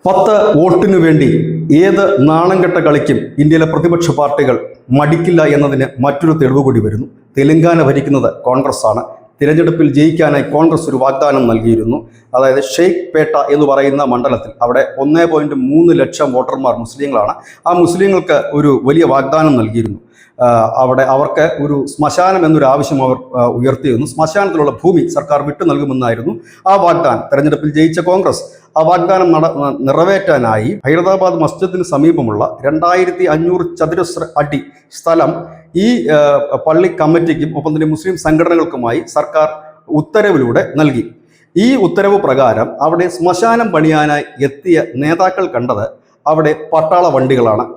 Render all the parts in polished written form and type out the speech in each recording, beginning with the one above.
10 വോട്ടിനു വേണ്ടി ഏത് നാണം കെട്ട കളിക്കും ഇന്ത്യയിലെ പ്രതിപക്ഷ പാർട്ടികൾ മടിക്കില്ല എന്നതിന് മറ്റൊരു തെളിവ് കൂടി വരുന്നു. തെലങ്കാന ഭരിക്കുന്നത് കോൺഗ്രസ് ആണ്. തിരഞ്ഞെടുപ്പിൽ ജയിക്കാനായി കോൺഗ്രസ് ഒരു വാഗ്ദാനം നൽകിയിരുന്നു. അതായത് ഷെയ്ഖ് പേട്ട എന്ന് പറയുന്ന മണ്ഡലത്തിൽ അവിടെ 1.3 ലക്ഷം വോട്ടർമാർ മുസ്ലിങ്ങളാണ്. ആ മുസ്ലിങ്ങൾക്ക് ഒരു വലിയ വാഗ്ദാനം നൽകിയിരുന്നു. അവിടെ അവർക്ക് ഒരു ശ്മശാനം എന്നൊരു ആവശ്യം അവർ ഉയർത്തിയിരുന്നു. ശ്മശാനത്തിലുള്ള ഭൂമി സർക്കാർ വിട്ടു നൽകുമെന്നായിരുന്നു ആ വാഗ്ദാനം. തെരഞ്ഞെടുപ്പിൽ ജയിച്ച കോൺഗ്രസ് ആ വാഗ്ദാനം നിറവേറ്റാനായി ഹൈദരാബാദ് മസ്ജിദിന് സമീപമുള്ള 2500 ചതുരശ്ര അടി സ്ഥലം ഈ പള്ളി കമ്മിറ്റിക്കും ഒപ്പം തന്നെ മുസ്ലിം സംഘടനകൾക്കുമായി സർക്കാർ ഉത്തരവിലൂടെ നൽകി. ഈ ഉത്തരവ് പ്രകാരം അവിടെ ശ്മശാനം പണിയാനായി എത്തിയ നേതാക്കൾ കണ്ടത് അവിടെ പട്ടാള വണ്ടികളാണ്.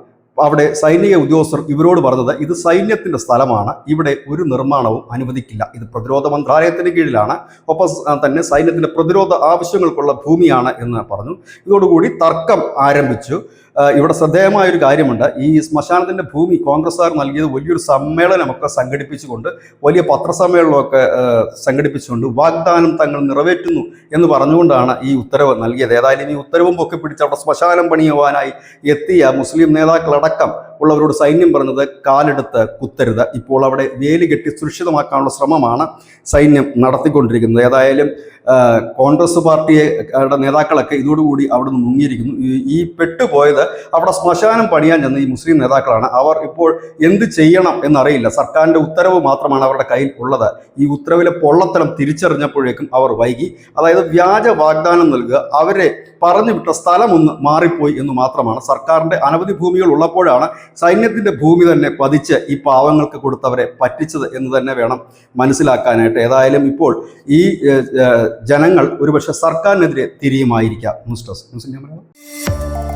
അവിടെ സൈനിക ഉദ്യോഗസ്ഥർ ഇവരോട് പറഞ്ഞത് ഇത് സൈന്യത്തിൻ്റെ സ്ഥലമാണ്, ഇവിടെ ഒരു നിർമ്മാണവും അനുവദിക്കില്ല, ഇത് പ്രതിരോധ മന്ത്രാലയത്തിന് കീഴിലാണ്, ഒപ്പം തന്നെ സൈന്യത്തിൻ്റെ പ്രതിരോധ ആവശ്യങ്ങൾക്കുള്ള ഭൂമിയാണ് എന്ന് പറഞ്ഞു. ഇതോടുകൂടി തർക്കം ആരംഭിച്ചു. ഇവിടെ ശ്രദ്ധേയമായൊരു കാര്യമുണ്ട്. ഈ ശ്മശാനത്തിൻ്റെ ഭൂമി കോൺഗ്രസ്സുകാർ നൽകിയത് വലിയൊരു സമ്മേളനമൊക്കെ സംഘടിപ്പിച്ചുകൊണ്ട്, വലിയ പത്രസമ്മേളനമൊക്കെ സംഘടിപ്പിച്ചുകൊണ്ട് വാഗ്ദാനം തങ്ങൾ നിറവേറ്റുന്നു എന്ന് പറഞ്ഞുകൊണ്ടാണ് ഈ ഉത്തരവ് നൽകിയത്. ഏതായാലും ഈ ഉത്തരവും പൊക്കി പിടിച്ച് അവിടെ ശ്മശാനം പണിയുവാനായി എത്തിയ മുസ്ലിം നേതാക്കളടക്കം ഉള്ളവരോട് സൈന്യം പറഞ്ഞത് കാലെടുത്ത് കുത്തരുത്. ഇപ്പോൾ അവിടെ വേലി കെട്ടി സുരക്ഷിതമാക്കാനുള്ള ശ്രമമാണ് സൈന്യം നടത്തിക്കൊണ്ടിരിക്കുന്നത്. ഏതായാലും കോൺഗ്രസ് പാർട്ടിയുടെ നേതാക്കളൊക്കെ ഇതോടുകൂടി അവിടെ നിന്ന് മുങ്ങിയിരിക്കുന്നു. ഈ പെട്ടുപോയത് അവിടെ ശ്മശാനം പണിയാൻ ചെന്ന ഈ മുസ്ലിം നേതാക്കളാണ്. അവർ ഇപ്പോൾ എന്ത് ചെയ്യണം എന്നറിയില്ല. സർക്കാരിൻ്റെ ഉത്തരവ് മാത്രമാണ് അവരുടെ കയ്യിൽ ഉള്ളത്. ഈ ഉത്തരവിലെ പൊള്ളത്തരം തിരിച്ചറിഞ്ഞപ്പോഴേക്കും അവർ വൈകി. അതായത് വ്യാജ വാഗ്ദാനം നൽകുക, അവരെ പറഞ്ഞു വിട്ട സ്ഥലം ഒന്ന് മാറിപ്പോയി എന്ന് മാത്രമാണ്. സർക്കാരിൻ്റെ അനവധി ഭൂമികൾ ഉള്ളപ്പോഴാണ് സൈന്യത്തിൻ്റെ ഭൂമി തന്നെ പതിച്ച് ഈ പാവങ്ങൾക്ക് കൊടുത്തവരെ പറ്റിച്ചത് എന്ന് തന്നെ വേണം മനസ്സിലാക്കാനായിട്ട്. ഏതായാലും ഇപ്പോൾ ഈ ജനങ്ങൾ ഒരുപക്ഷെ സർക്കാരിനെതിരെ തിരിയുമായിരിക്കാം. News desk.